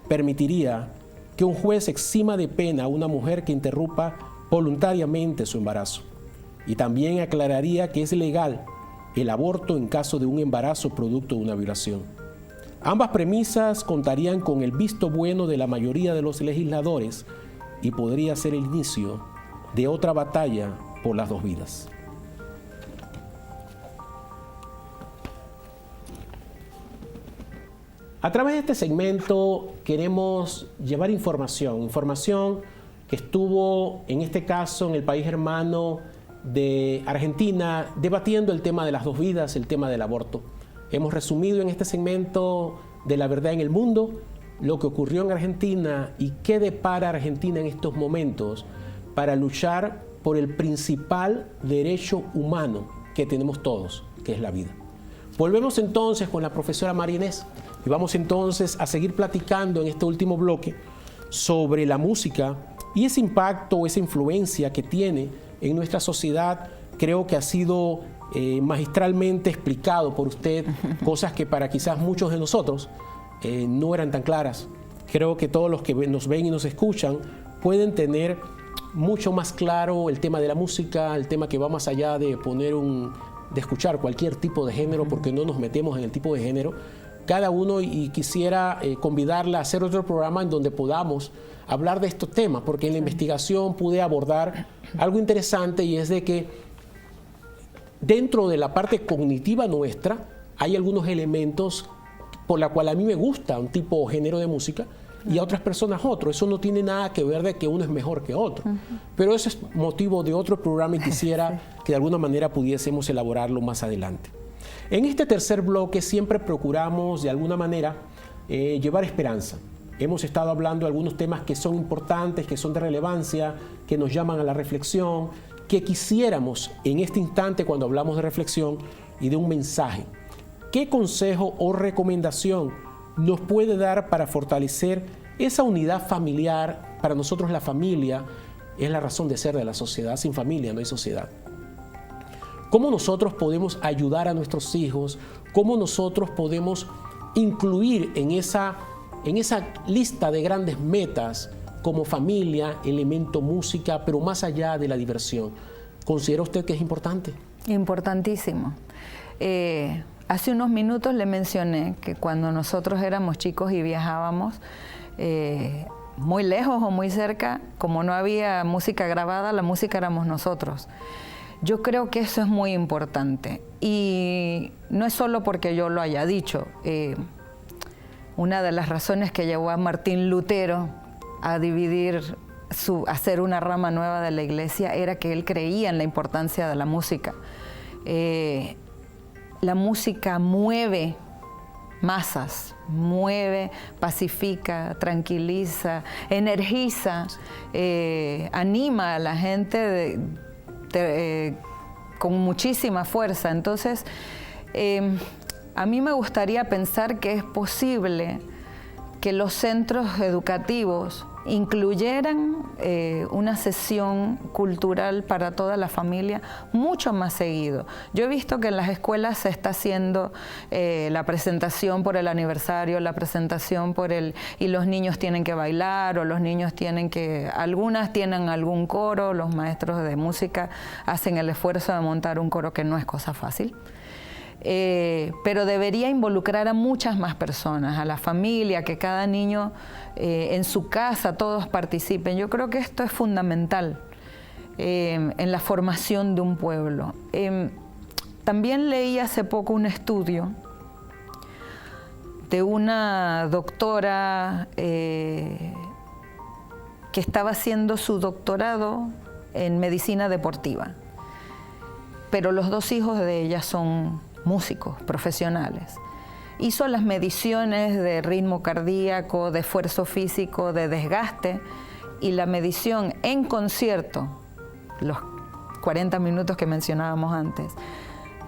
permitiría que un juez exima de pena a una mujer que interrumpa voluntariamente su embarazo. Y también aclararía que es legal el aborto en caso de un embarazo producto de una violación. Ambas premisas contarían con el visto bueno de la mayoría de los legisladores y podría ser el inicio de otra batalla por las 2 vidas. A través de este segmento queremos llevar información que estuvo en este caso en el país hermano de Argentina debatiendo el tema de las 2 vidas, el tema del aborto. Hemos resumido en este segmento de La Verdad en el Mundo lo que ocurrió en Argentina y qué depara Argentina en estos momentos para luchar por el principal derecho humano que tenemos todos, que es la vida. Volvemos entonces con la profesora María Inés y vamos entonces a seguir platicando en este último bloque sobre la música y ese impacto, esa influencia que tiene en nuestra sociedad. Creo que ha sido magistralmente explicado por usted, cosas que para quizás muchos de nosotros no eran tan claras. Creo que todos los que nos ven y nos escuchan pueden tener mucho más claro el tema de la música, el tema que va más allá de de escuchar cualquier tipo de género, porque no nos metemos en el tipo de género. Cada uno, y quisiera convidarla a hacer otro programa en donde podamos hablar de estos temas, porque en la investigación pude abordar algo interesante, y es de que dentro de la parte cognitiva nuestra hay algunos elementos por la cual a mí me gusta un tipo o género de música y a otras personas otro. Eso no tiene nada que ver de que uno es mejor que otro. Pero eso es motivo de otro programa y quisiera que de alguna manera pudiésemos elaborarlo más adelante. En este tercer bloque siempre procuramos de alguna manera llevar esperanza. Hemos estado hablando de algunos temas que son importantes, que son de relevancia, que nos llaman a la reflexión, que quisiéramos en este instante, cuando hablamos de reflexión y de un mensaje, ¿qué consejo o recomendación nos puede dar para fortalecer esa unidad familiar? Para nosotros la familia es la razón de ser de la sociedad. Sin familia no hay sociedad. ¿Cómo nosotros podemos ayudar a nuestros hijos? ¿Cómo nosotros podemos incluir en esa lista de grandes metas como familia, elemento música, pero más allá de la diversión? ¿Considera usted que es importante? Importantísimo. Hace unos minutos le mencioné que cuando nosotros éramos chicos y viajábamos muy lejos o muy cerca, como no había música grabada, la música éramos nosotros. Yo creo que eso es muy importante y no es solo porque yo lo haya dicho. Una de las razones que llevó a Martín Lutero a hacer una rama nueva de la iglesia era que él creía en la importancia de la música. La música mueve masas, mueve, pacifica, tranquiliza, energiza, anima a la gente con muchísima fuerza. Entonces, a mí me gustaría pensar que es posible que los centros educativos incluyeran una sesión cultural para toda la familia mucho más seguido. Yo he visto que en las escuelas se está haciendo la presentación por el aniversario, la presentación y los niños tienen que bailar, o los niños algunas tienen algún coro, los maestros de música hacen el esfuerzo de montar un coro, que no es cosa fácil. Pero debería involucrar a muchas más personas, a la familia, que cada niño en su casa todos participen. Yo creo que esto es fundamental en la formación de un pueblo. También leí hace poco un estudio de una doctora que estaba haciendo su doctorado en medicina deportiva, pero los 2 hijos de ella son músicos profesionales. Hizo las mediciones de ritmo cardíaco, de esfuerzo físico, de desgaste, y la medición en concierto, los 40 minutos que mencionábamos antes,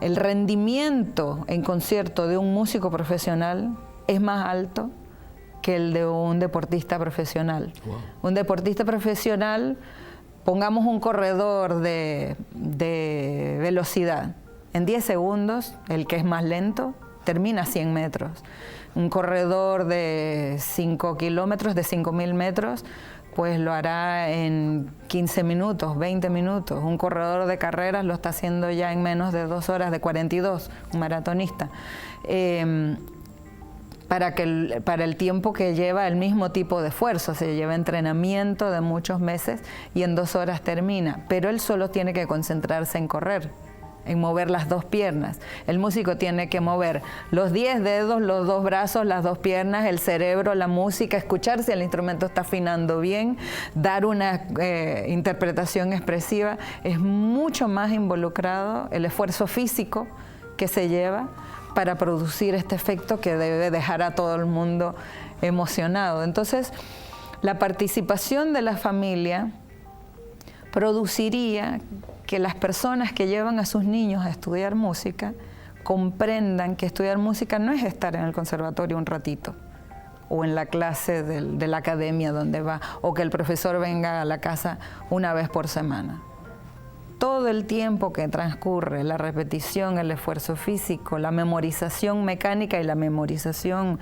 el rendimiento en concierto de un músico profesional es más alto que el de un deportista profesional. Wow. Un deportista profesional, pongamos un corredor de velocidad, en 10 segundos, el que es más lento, termina 100 metros. Un corredor de 5 kilómetros, de 5.000 metros, pues lo hará en 15 minutos, 20 minutos. Un corredor de carreras lo está haciendo ya en menos de 2 horas, de 42, un maratonista. Para el tiempo que lleva el mismo tipo de esfuerzo, se lleva entrenamiento de muchos meses y en 2 horas termina. Pero él solo tiene que concentrarse en correr, en mover las 2 piernas. El músico tiene que mover los 10 dedos, los 2 brazos, las 2 piernas, el cerebro, la música, escuchar si el instrumento está afinando bien, dar una interpretación expresiva. Es mucho más involucrado el esfuerzo físico que se lleva para producir este efecto que debe dejar a todo el mundo emocionado. Entonces, la participación de la familia produciría que las personas que llevan a sus niños a estudiar música comprendan que estudiar música no es estar en el conservatorio un ratito o en la clase de la academia donde va, o que el profesor venga a la casa una vez por semana. Todo el tiempo que transcurre, la repetición, el esfuerzo físico, la memorización mecánica y la memorización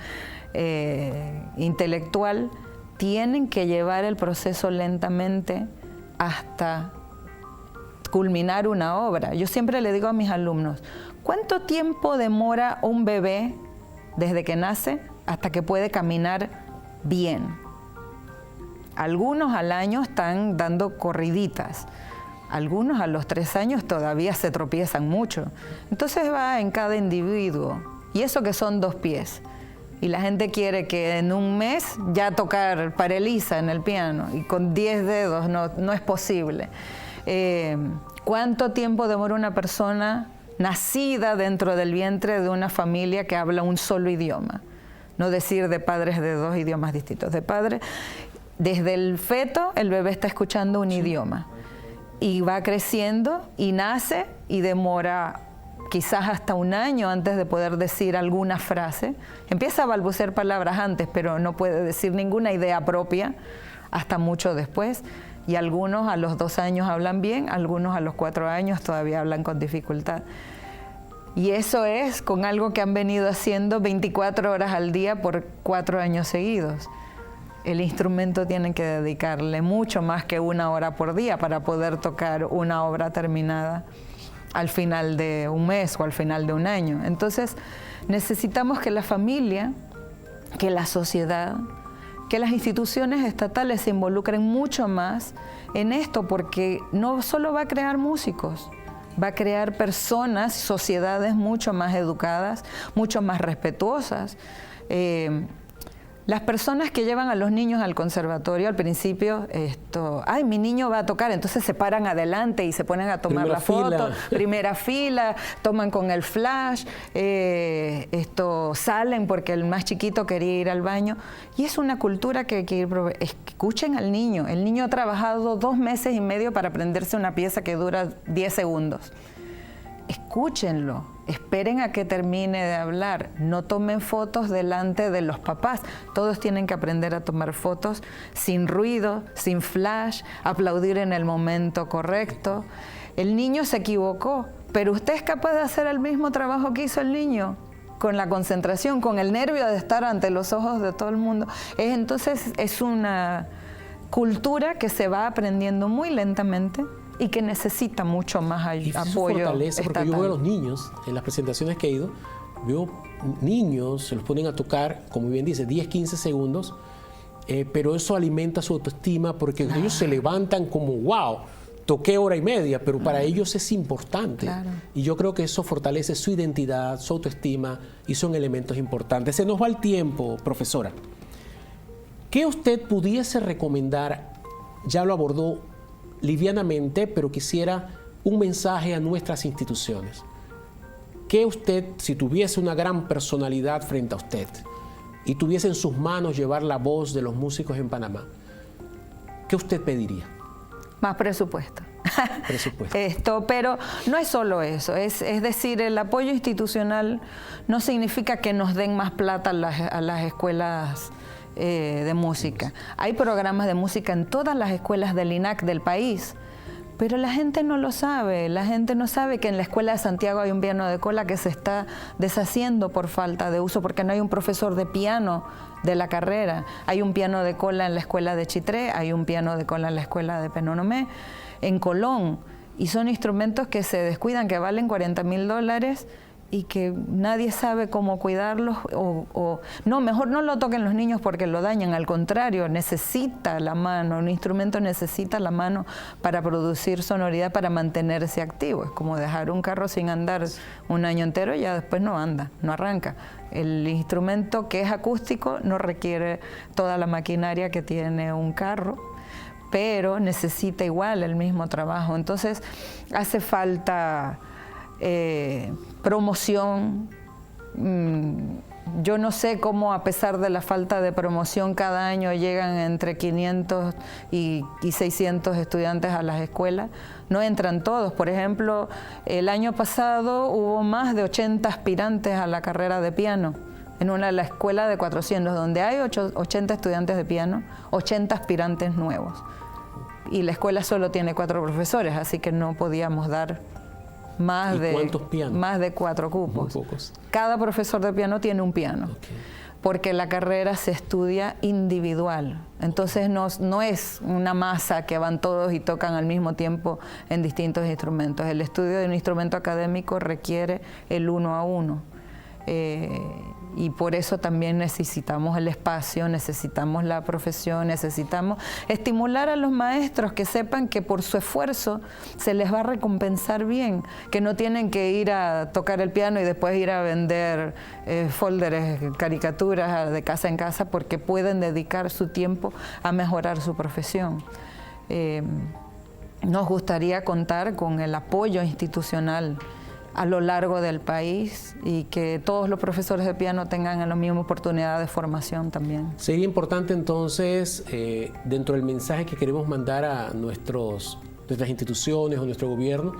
intelectual, tienen que llevar el proceso lentamente hasta culminar una obra. Yo siempre le digo a mis alumnos, ¿cuánto tiempo demora un bebé desde que nace hasta que puede caminar bien? Algunos al año están dando corriditas, algunos a los 3 años todavía se tropiezan mucho. Entonces va en cada individuo, y eso que son 2 pies. Y la gente quiere que en un mes ya tocar pareliza en el piano, y con 10 dedos no es posible. ¿Cuánto tiempo demora una persona nacida dentro del vientre de una familia que habla un solo idioma? No decir de padres de 2 idiomas distintos. De padre, desde el feto, el bebé está escuchando un idioma. Y va creciendo y nace y demora quizás hasta 1 año antes de poder decir alguna frase. Empieza a balbucear palabras antes, pero no puede decir ninguna idea propia hasta mucho después. Y algunos a los 2 años hablan bien, algunos a los 4 años todavía hablan con dificultad. Y eso es con algo que han venido haciendo 24 horas al día por 4 años seguidos. El instrumento tiene que dedicarle mucho más que 1 hora por día para poder tocar una obra terminada al final de un mes o al final de un año. Entonces, necesitamos que la familia, que la sociedad, que las instituciones estatales se involucren mucho más en esto, porque no solo va a crear músicos, va a crear personas, sociedades mucho más educadas, mucho más respetuosas. Las personas que llevan a los niños al conservatorio, al principio, ay, mi niño va a tocar, entonces se paran adelante y se ponen a tomar la foto, primera fila, toman con el flash, salen porque el más chiquito quería ir al baño. Y es una cultura que hay que ir, escuchen al niño. El niño ha trabajado 2 meses y medio para aprenderse una pieza que dura 10 segundos. Escúchenlo, esperen a que termine de hablar, no tomen fotos delante de los papás. Todos tienen que aprender a tomar fotos sin ruido, sin flash, aplaudir en el momento correcto. El niño se equivocó, pero usted es capaz de hacer el mismo trabajo que hizo el niño, con la concentración, con el nervio de estar ante los ojos de todo el mundo. Entonces es una cultura que se va aprendiendo muy lentamente y que necesita mucho más apoyo fortaleza, porque yo veo a los niños, en las presentaciones que he ido, veo niños, se los ponen a tocar, como bien dice, 10, 15 segundos, pero eso alimenta su autoestima porque ellos se levantan como, wow, toqué hora y media, pero para ellos es importante. Claro. Y yo creo que eso fortalece su identidad, su autoestima y son elementos importantes. Se nos va el tiempo, profesora. ¿Qué usted pudiese recomendar? Ya lo abordó livianamente, pero quisiera un mensaje a nuestras instituciones. ¿Qué usted, si tuviese una gran personalidad frente a usted y tuviese en sus manos llevar la voz de los músicos en Panamá, qué usted pediría? Más presupuesto. Presupuesto. Pero no es solo eso, es decir, el apoyo institucional no significa que nos den más plata a las escuelas de música. Hay programas de música en todas las escuelas del INAC del país, pero la gente no lo sabe. La gente no sabe que en la escuela de Santiago hay un piano de cola que se está deshaciendo por falta de uso, porque no hay un profesor de piano de la carrera. Hay un piano de cola en la escuela de Chitré, hay un piano de cola en la escuela de Penonomé, en Colón, y son instrumentos que se descuidan, que valen $40.000 y que nadie sabe cómo cuidarlos, no, mejor no lo toquen los niños porque lo dañan. Al contrario, necesita la mano, un instrumento necesita la mano para producir sonoridad, para mantenerse activo. Es como dejar un carro sin andar un año entero, ya después no anda, no arranca. El instrumento que es acústico no requiere toda la maquinaria que tiene un carro, pero necesita igual el mismo trabajo. Entonces hace falta promoción. Yo no sé cómo, a pesar de la falta de promoción, cada año llegan entre 500 y 600 estudiantes a las escuelas. No entran todos. Por ejemplo, el año pasado hubo más de 80 aspirantes a la carrera de piano en la escuela de 400, donde hay 80 estudiantes de piano, 80 aspirantes nuevos. Y la escuela solo tiene 4 profesores, así que no podíamos dar más de 4 cupos. Muy pocos. Cada profesor de piano tiene un piano, porque la carrera se estudia individual. Entonces no es una masa que van todos y tocan al mismo tiempo en distintos instrumentos. El estudio de un instrumento académico requiere el 1 a 1. Y por eso también necesitamos el espacio, necesitamos la profesión, necesitamos estimular a los maestros que sepan que por su esfuerzo se les va a recompensar bien, que no tienen que ir a tocar el piano y después ir a vender folders, caricaturas de casa en casa, porque pueden dedicar su tiempo a mejorar su profesión. Nos gustaría contar con el apoyo institucional a lo largo del país y que todos los profesores de piano tengan la misma oportunidad de formación también. Sería importante entonces, dentro del mensaje que queremos mandar a nuestras instituciones o nuestro gobierno,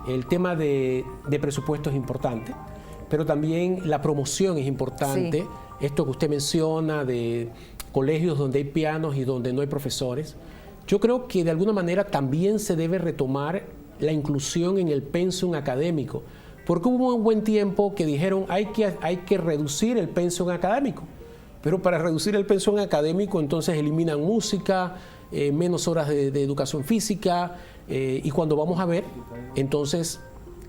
el tema de presupuesto es importante, pero también la promoción es importante. Sí. Esto que usted menciona de colegios donde hay pianos y donde no hay profesores, yo creo que de alguna manera también se debe retomar la inclusión en el pensum académico, porque hubo un buen tiempo que dijeron hay que reducir el pensum académico, pero para reducir el pensum académico entonces eliminan música, menos horas de educación física, y cuando vamos a ver, entonces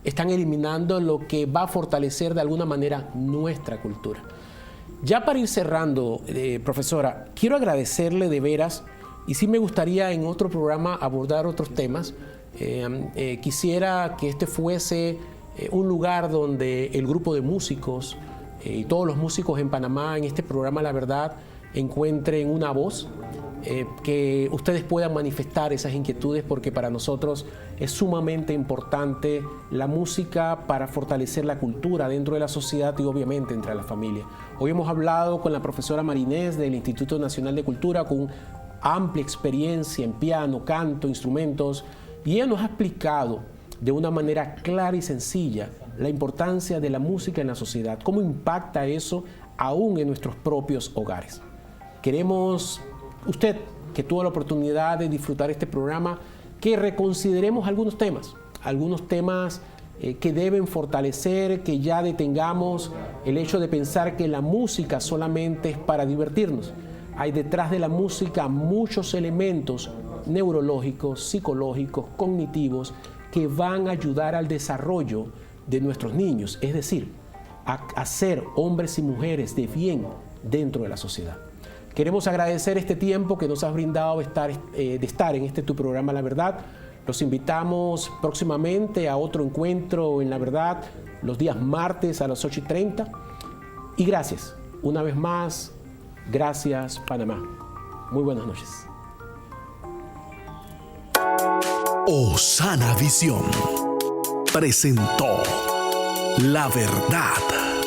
están eliminando lo que va a fortalecer de alguna manera nuestra cultura. Ya para ir cerrando, profesora, quiero agradecerle de veras, y sí me gustaría en otro programa abordar otros temas. Quisiera que este fuese un lugar donde el grupo de músicos y todos los músicos en Panamá, en este programa La Verdad, encuentren una voz, que ustedes puedan manifestar esas inquietudes, porque para nosotros es sumamente importante la música para fortalecer la cultura dentro de la sociedad y obviamente entre la familia. Hoy hemos hablado con la profesora Marinés del Instituto Nacional de Cultura, con amplia experiencia en piano, canto, instrumentos, y ella nos ha explicado de una manera clara y sencilla la importancia de la música en la sociedad, cómo impacta eso aún en nuestros propios hogares. Queremos, usted que tuvo la oportunidad de disfrutar este programa, que reconsideremos algunos temas que deben fortalecer, que ya detengamos el hecho de pensar que la música solamente es para divertirnos. Hay detrás de la música muchos elementos neurológicos, psicológicos, cognitivos, que van a ayudar al desarrollo de nuestros niños, es decir, a ser hombres y mujeres de bien dentro de la sociedad. Queremos agradecer este tiempo que nos has brindado de estar en este tu programa La Verdad. Los invitamos próximamente a otro encuentro en La Verdad, los días martes a las 8:30. Y gracias, una vez más, gracias Panamá. Muy buenas noches. Osana Visión presentó La Verdad.